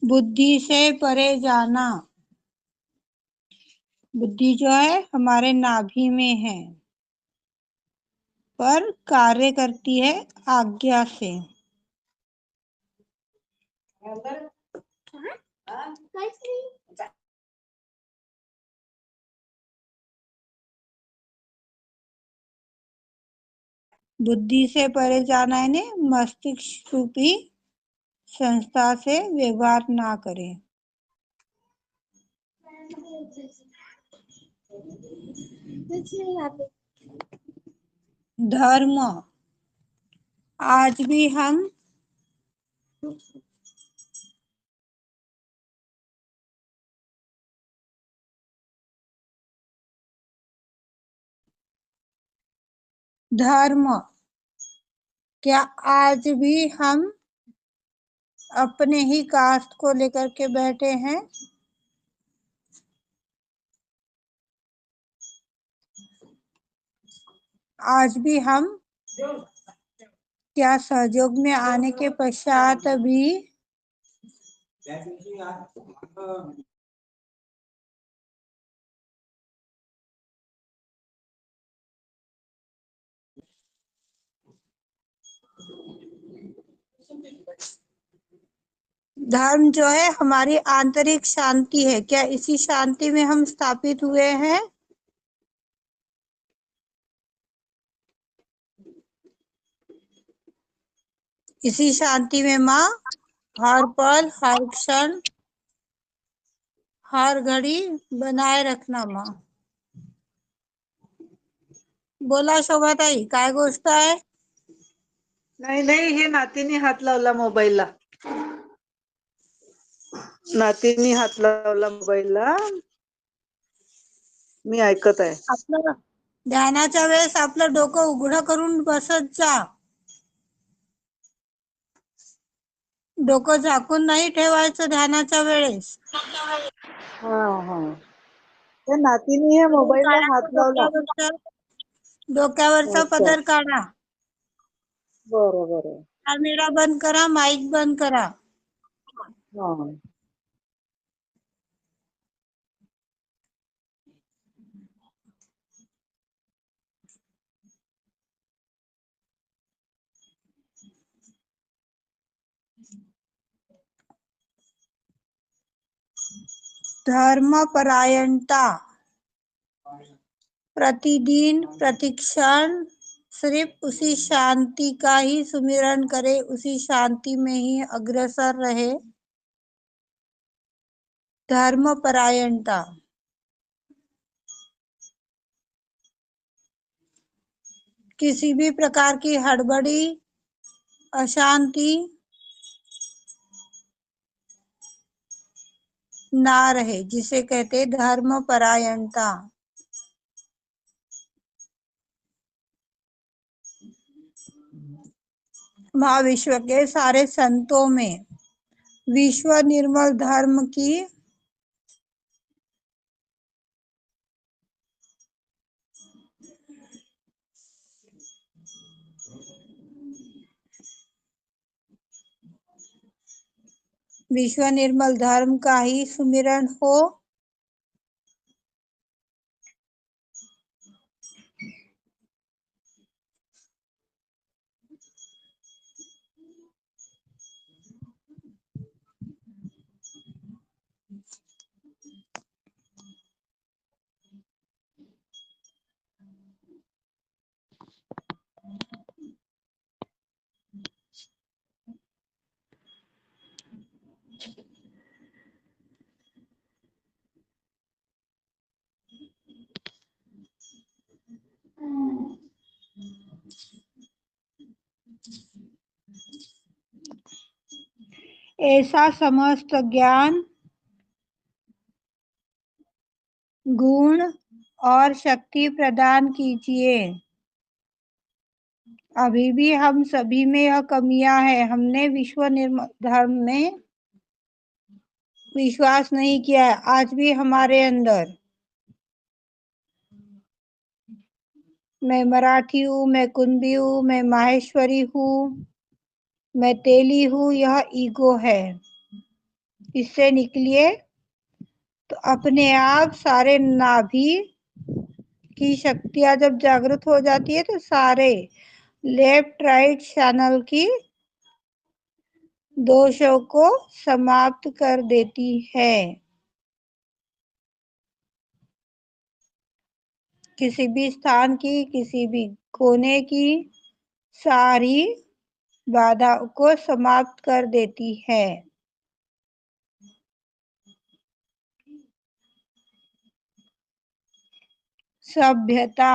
बुद्धि से परे जाना। बुद्धि जो है हमारे नाभि में है, पर कार्य करती है आज्ञा से। बुद्धि से परे जाना यानी मस्तिष्क रूपी संस्था से व्यवहार ना करें। धर्म। आज भी हम धर्म, क्या आज भी हम अपने ही कास्ट को लेकर के बैठे हैं? आज भी हम क्या सहयोग में आने के पश्चात भी धर्म जो है हमारी आंतरिक शांति है, क्या इसी शांति में हम स्थापित हुए हैं? इसी शांति में माँ हर पल हर क्षण हर घड़ी बनाए रखना माँ। बोला शोभा ताई, काय गोष्ट आहे? नाही नाही, हे नातीने हात लावला मोबाईलला. नातीने हात लावला मोबाईलला, मी ऐकत आहे. आपलं ध्यानाच्या वेळेस आपलं डोकं उघडं करून बसत जा, डोकं झाकून नाही ठेवायचं ध्यानाच्या वेळेस. हा हा, त्या नातीने हे मोबाईलला हात लावला. डोक्यावरचा पदर काढा. बरोबर. कॅमेरा बंद करा, माईक बंद करा. हा, धर्मपरायणता। प्रतिदिन प्रतिक्षण सिर्फ उसी शांति का ही सुमिरन करे, उसी शांति में ही अग्रसर रहे। धर्मपरायणता। किसी भी प्रकार की हड़बड़ी, अशांति ना रहे, जिसे कहते धर्मपरायणता। महाविश्व के सारे संतों में विश्व निर्मल धर्म की विश्व निर्मल धर्म का ही सुमिरन हो। ऐसा समस्त ज्ञान, गुण और शक्ति प्रदान कीजिए। अभी भी हम सभी में यह कमियां हैं, हमने विश्व निर्मल धर्म में विश्वास नहीं किया है। आज भी हमारे अंदर मैं मराठी हूँ, मैं कुंभी हूँ, मैं माहेश्वरी हूँ, मैं तेली हूँ, यह ईगो है। इससे निकलिए तो अपने आप सारे नाभि की शक्तियां जब जागृत हो जाती है तो सारे लेफ्ट राइट चैनल की दोषों को समाप्त कर देती है। किसी भी स्थान की, किसी भी कोने की सारी बाधा को समाप्त कर देती है। सभ्यता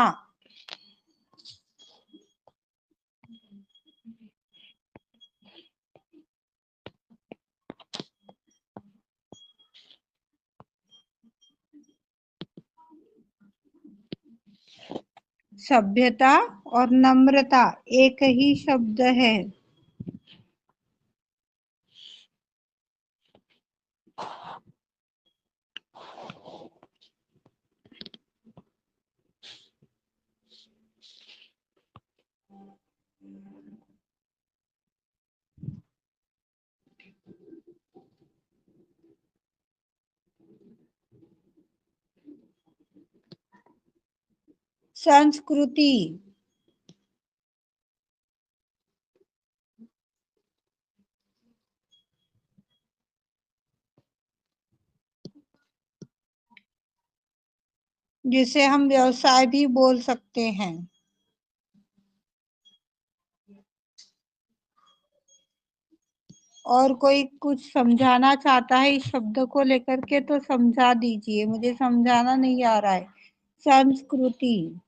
सभ्यता और नम्रता एक ही शब्द है। संस्कृति जिसे हम व्यवसाय भी बोल सकते हैं। और कोई कुछ समझाना चाहता है इस शब्द को लेकर के तो समझा दीजिए, मुझे समझाना नहीं आ रहा है। संस्कृति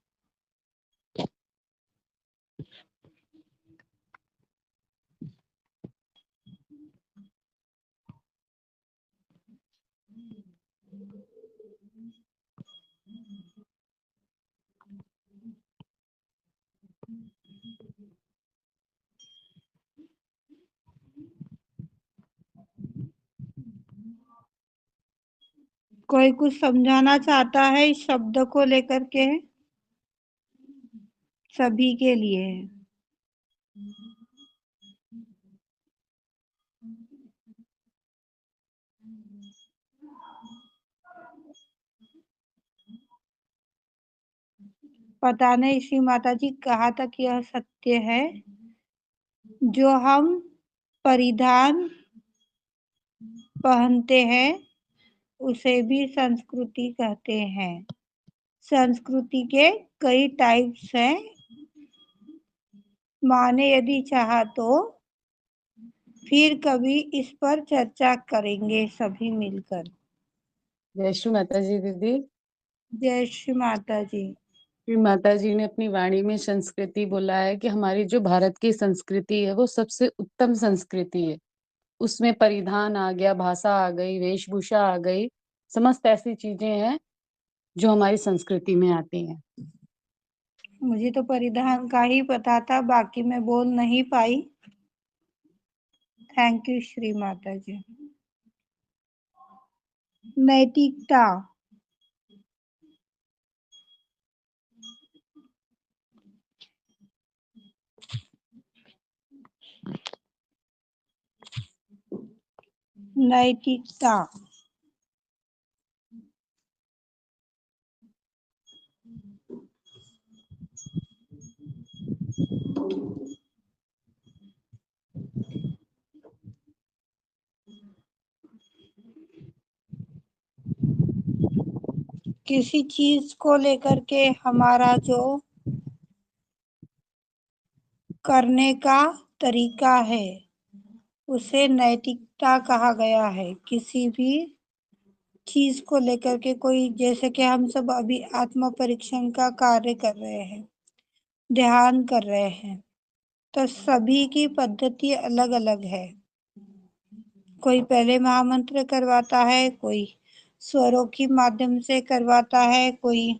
कोई कुछ समझाना चाहता है इस शब्द को लेकर के? सभी के लिए है। पता नहीं श्री माता जी कहाँ तक यह सत्य है। जो हम परिधान पहनते हैं उसे भी संस्कृति कहते हैं। संस्कृति के कई टाइप्स हैं। माने यदि चाहा तो फिर कभी इस पर चर्चा करेंगे सभी मिलकर। जय श्री माता जी दीदी। जय श्री माता जी। श्री माता जी ने अपनी वाणी में संस्कृति बोला है कि हमारी जो भारत की संस्कृति है वो सबसे उत्तम संस्कृति है। उसमें परिधान आ गया, भाषा आ गई, वेशभूषा आ गई, समस्त ऐसी चीजें हैं जो हमारी संस्कृति में आती हैं। मुझे तो परिधान का ही पता था, बाकी मैं बोल नहीं पाई। थैंक यू श्री माता जी। नैतिकता नैतिकता किसी चीज को लेकर के हमारा जो करने का तरीका है उसे नैतिकता कहा गया है। किसी भी चीज को लेकर के कोई, जैसे कि हम सब अभी आत्म परीक्षण का कार्य कर रहे हैं, ध्यान कर रहे हैं, तो सभी की पद्धति अलग अलग है। कोई पहले महामंत्र करवाता है, कोई स्वरों के माध्यम से करवाता है, कोई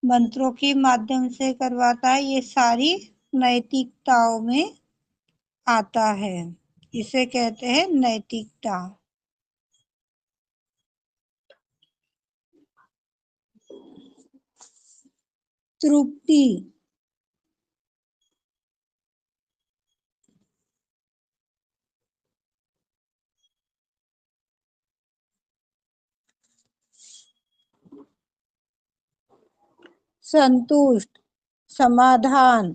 मंत्रों के माध्यम से करवाता है। ये सारी नैतिकताओं में आता है। इसे कहते हैं नैतिकता। तृप्ति संतुष्ट, समाधान,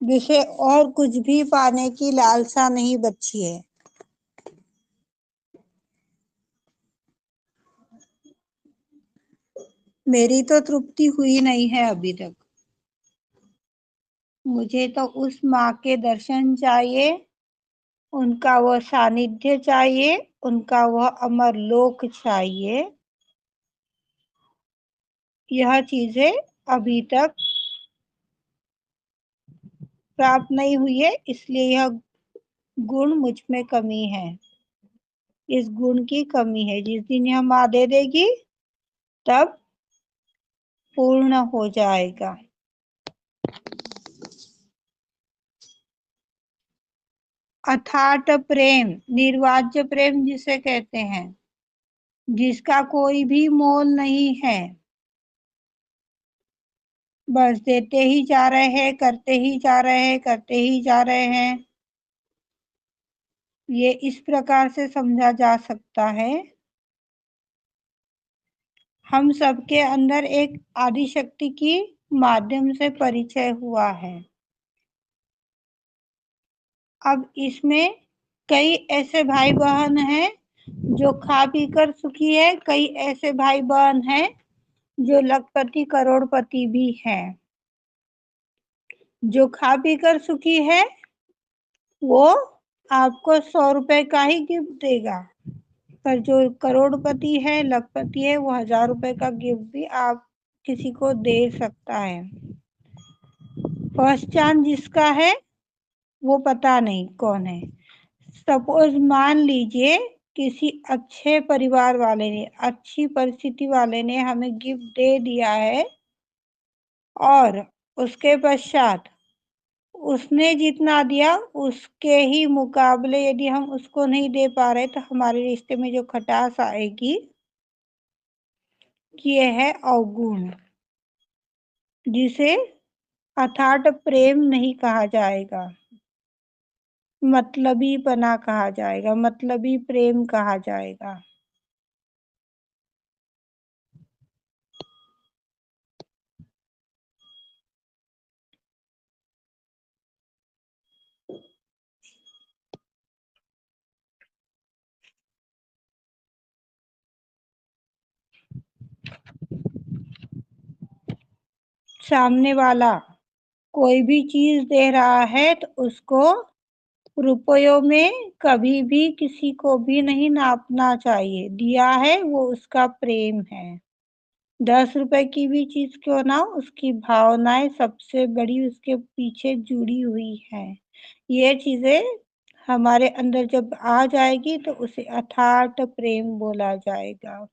जिसे और कुछ भी पाने की लालसा नहीं बची है। मेरी तो तृप्ति हुई नहीं है अभी तक। मुझे तो उस माँ के दर्शन चाहिए, उनका वह सानिध्य चाहिए, उनका वह अमर लोक चाहिए। यह चीजें अभी तक प्राप्त नहीं हुई है, इसलिए यह गुण मुझ में कमी है। इस गुण की कमी है। जिस दिन यह माँ दे देगी तब पूर्ण हो जाएगा। अथाट प्रेम, निर्वाज्य प्रेम जिसे कहते हैं, जिसका कोई भी मोल नहीं है, बस देते ही जा रहे हैं, करते ही जा रहे हैं, करते ही जा रहे हैं। ये इस प्रकार से समझा जा सकता है, हम सबके अंदर एक आदि शक्ति की माध्यम से परिचय हुआ है। अब इसमें कई ऐसे भाई बहन हैं जो खा पी कर सुखी है, कई ऐसे भाई बहन हैं जो लखपति करोड़पति भी हैं। जो खा पी कर सुखी है वो आपको 100 रुपए का ही गिफ्ट देगा, पर जो करोड़पति है, लखपति है, वो 1000 रुपए का गिफ्ट भी आप किसी को दे सकता है। फर्स्ट चांस जिसका है वो पता नहीं कौन है। सपोज मान लीजिए किसी अच्छे परिवार वाले ने, अच्छी परिस्थिति वाले ने हमें गिफ्ट दे दिया है, और उसके पश्चात उसने जितना दिया उसके ही मुकाबले यदि हम उसको नहीं दे पा रहे तो हमारे रिश्ते में जो खटास आएगी, ये है अवगुण, जिसे अथाट प्रेम नहीं कहा जाएगा, मतलबीपना कहा जाएगा, मतलबी प्रेम कहा जाएगा। सामने वाला कोई भी चीज दे रहा है तो उसको रुपयों में कभी भी किसी को भी नहीं नापना चाहिए। दिया है वो उसका प्रेम है। 10 रुपए की भी चीज क्यों ना, उसकी भावनाएं सबसे बड़ी उसके पीछे जुड़ी हुई है। ये चीजें हमारे अंदर जब आ जाएगी तो उसे अथाट प्रेम बोला जाएगा।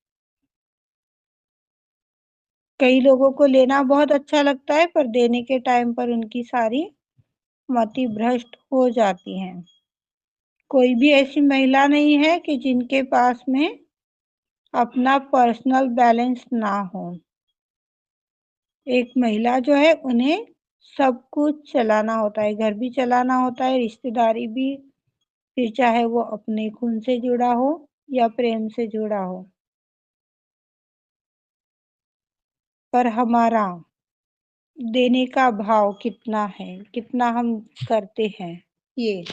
कई लोगों को लेना बहुत अच्छा लगता है, पर देने के टाइम पर उनकी सारी मति भ्रष्ट हो जाती है। कोई भी ऐसी महिला नहीं है कि जिनके पास में अपना पर्सनल बैलेंस ना हो। एक महिला जो है उन्हें सब कुछ चलाना होता है, घर भी चलाना होता है, रिश्तेदारी भी, फिर चाहे वो अपने खून से जुड़ा हो या प्रेम से जुड़ा हो। पर हमारा देने का भाव कितना है, कितना हम करते हैं, ये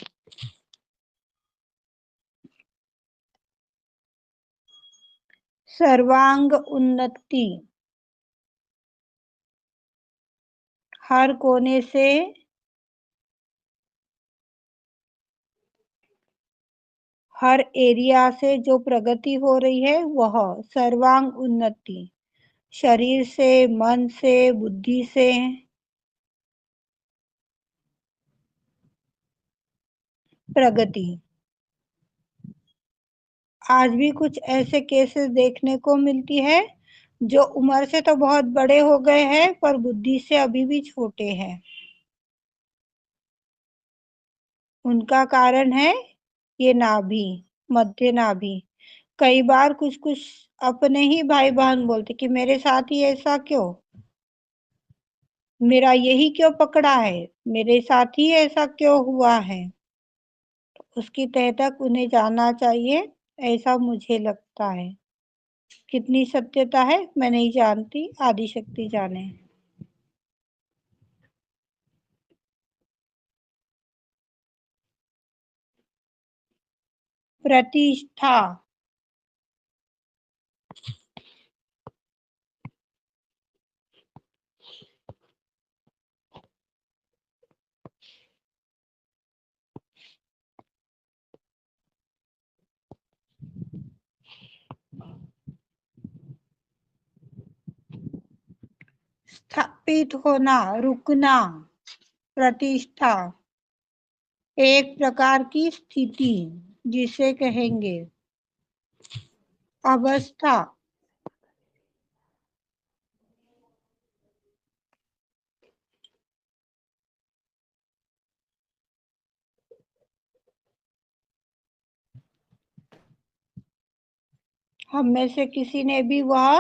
सर्वांग उन्नति, हर कोने से हर एरिया से जो प्रगति हो रही है वह सर्वांग उन्नति, शरीर से, मन से, बुद्धि से, प्रगति। आज भी कुछ ऐसे केसेस देखने को मिलती है जो उम्र से तो बहुत बड़े हो गए हैं पर बुद्धि से अभी भी छोटे हैं। उनका कारण है ये नाभि, मध्य नाभि। कई बार कुछ कुछ अपने ही भाई बहन बोलते कि मेरे साथ ही ऐसा क्यों, मेरा यही क्यों पकड़ा है, मेरे साथ ही ऐसा क्यों हुआ है। उसकी तह तक उन्हें जाना चाहिए, ऐसा मुझे लगता है। कितनी सत्यता है मैं नहीं जानती, आदिशक्ति जाने। प्रतिष्ठा। स्थापित होना, रुकना। प्रतिष्ठा एक प्रकार की स्थिति जिसे कहेंगे अवस्था। हम में से किसी ने भी वह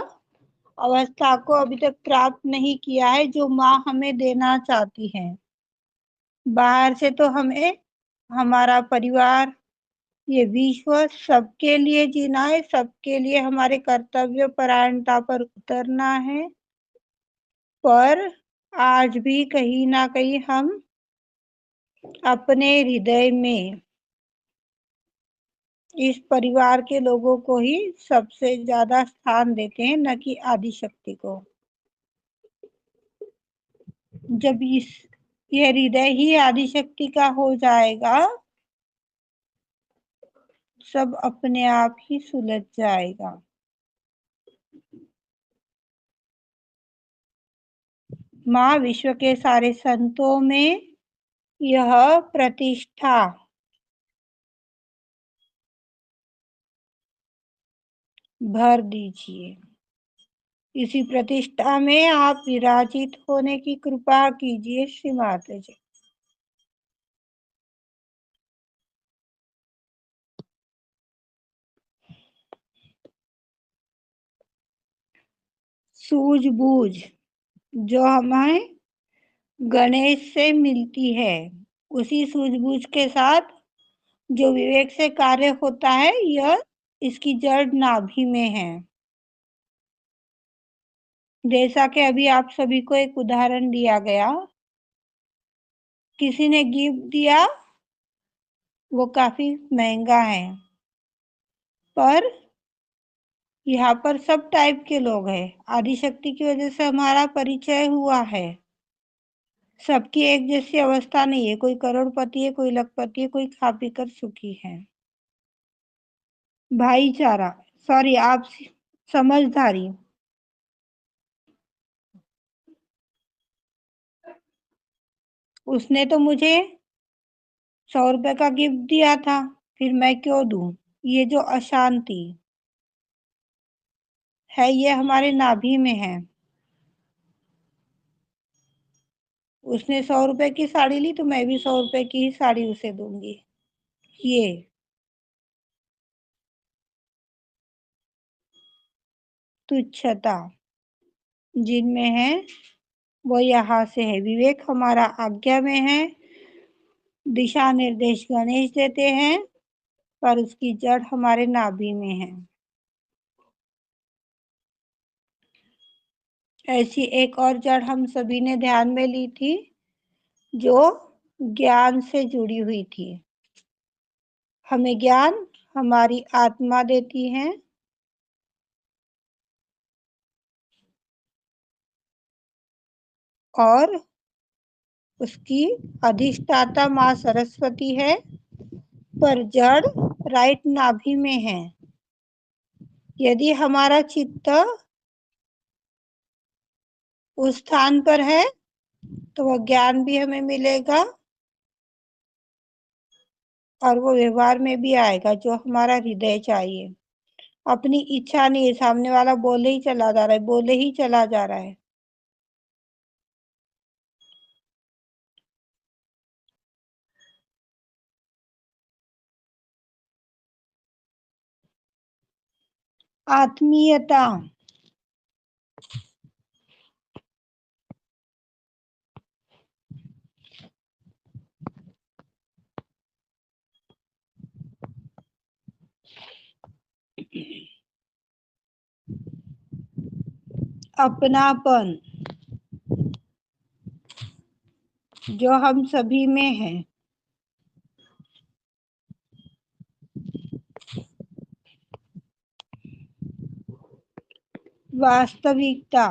अवस्था को अभी तक प्राप्त नहीं किया है जो माँ हमें देना चाहती है। बाहर से तो हमें हमारा परिवार, ये विश्व सबके लिए जीना है, सबके लिए हमारे कर्तव्य परायणता पर उतरना है। पर आज भी कहीं ना कहीं हम अपने हृदय में इस परिवार के लोगों को ही सबसे ज्यादा स्थान देते हैं, न कि आदिशक्ति को। जब ये हृदय ही आदिशक्ति का हो जाएगा, सब अपने आप ही सुलझ जाएगा। माँ विश्व के सारे संतों में यह प्रतिष्ठा भर दीजिए। इसी प्रतिष्ठा में आप विराजित होने की कृपा कीजिए श्री माता जी। सूझबूझ जो हमें गणेश से मिलती है, उसी सूझबूझ के साथ जो विवेक से कार्य होता है, यह इसकी जड़ नाभि में है। जैसा कि अभी आप सभी को एक उदाहरण दिया गया, किसी ने गिफ्ट दिया, वो काफी महंगा है, पर यहाँ पर सब टाइप के लोग हैं। आदिशक्ति की वजह से हमारा परिचय हुआ है। सबकी एक जैसी अवस्था नहीं है, कोई करोड़पति है, कोई लखपति है, कोई खा पी कर सुखी है। भाईचारा, सॉरी आप समझदारी। उसने तो मुझे 100 रुपए का गिफ्ट दिया था, फिर मैं क्यों दूं? ये जो अशांति है, ये हमारे नाभि में है। उसने 100 रुपए की साड़ी ली, तो मैं भी 100 रुपए की ही साड़ी उसे दूंगी। ये तुच्छता जिनमें है, वो यहाँ से है। विवेक हमारा आज्ञा में है, दिशा निर्देश गणेश देते हैं, पर उसकी जड़ हमारे नाभि में है। ऐसी एक और जड़ हम सभी ने ध्यान में ली थी, जो ज्ञान से जुड़ी हुई थी। हमें ज्ञान हमारी आत्मा देती है, और उसकी अधिष्ठाता माँ सरस्वती है, पर जड़ राइट नाभि में है। यदि हमारा चित्त उस स्थान पर है, तो वह ज्ञान भी हमें मिलेगा, और वो व्यवहार में भी आएगा जो हमारा हृदय चाहिए। अपनी इच्छा नहीं है, सामने वाला बोले ही चला जा रहा है, बोले ही चला जा रहा है। आत्मीयता, अपनापन जो हम सभी में है। वास्तविकता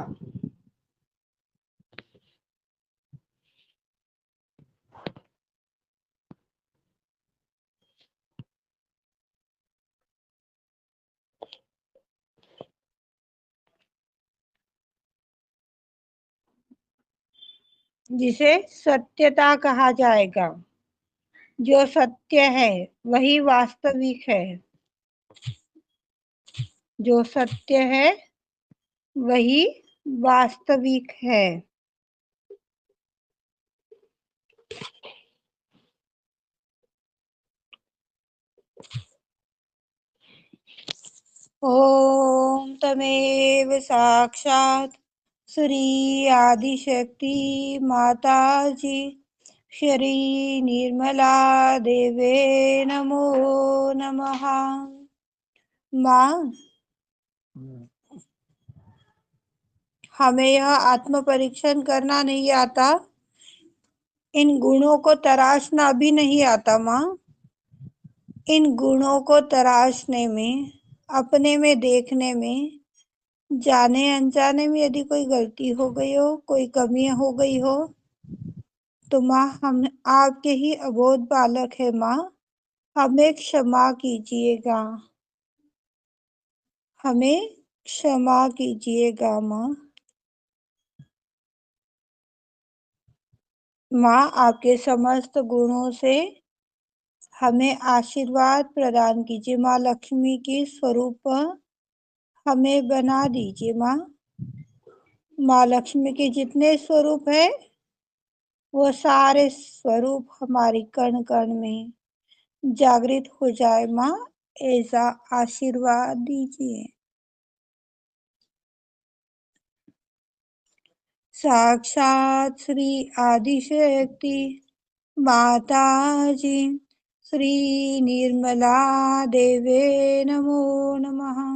जिसे सत्यता कहा जाएगा। जो सत्य है वही वास्तविक है। जो सत्य है वही वास्तविक है। ओम तमेव साक्षात् श्री आदिशक्ति माता जी श्री निर्मला देवे नमो नमः। माँ, हमें यह आत्म परीक्षण करना नहीं आता, इन गुणों को तराशना भी नहीं आता माँ। इन गुणों को तराशने में, अपने में देखने में, जाने अनजाने में यदि कोई गलती हो गई हो, कोई कमी हो गई हो, तो माँ हम आपके ही अबोध बालक है माँ, हमें क्षमा कीजिएगा। हमें क्षमा कीजिएगा माँ। माँ, आपके समस्त गुणों से हमें आशीर्वाद प्रदान कीजिए। माँ लक्ष्मी की स्वरूप हमें बना दीजिए माँ। माँ लक्ष्मी के जितने स्वरूप है वो सारे स्वरूप हमारी कण कण में जागृत हो जाए माँ, ऐसा आशीर्वाद दीजिए। साक्षात श्री आदिशक्ति माता जी श्री निर्मला देवे नमो नमः।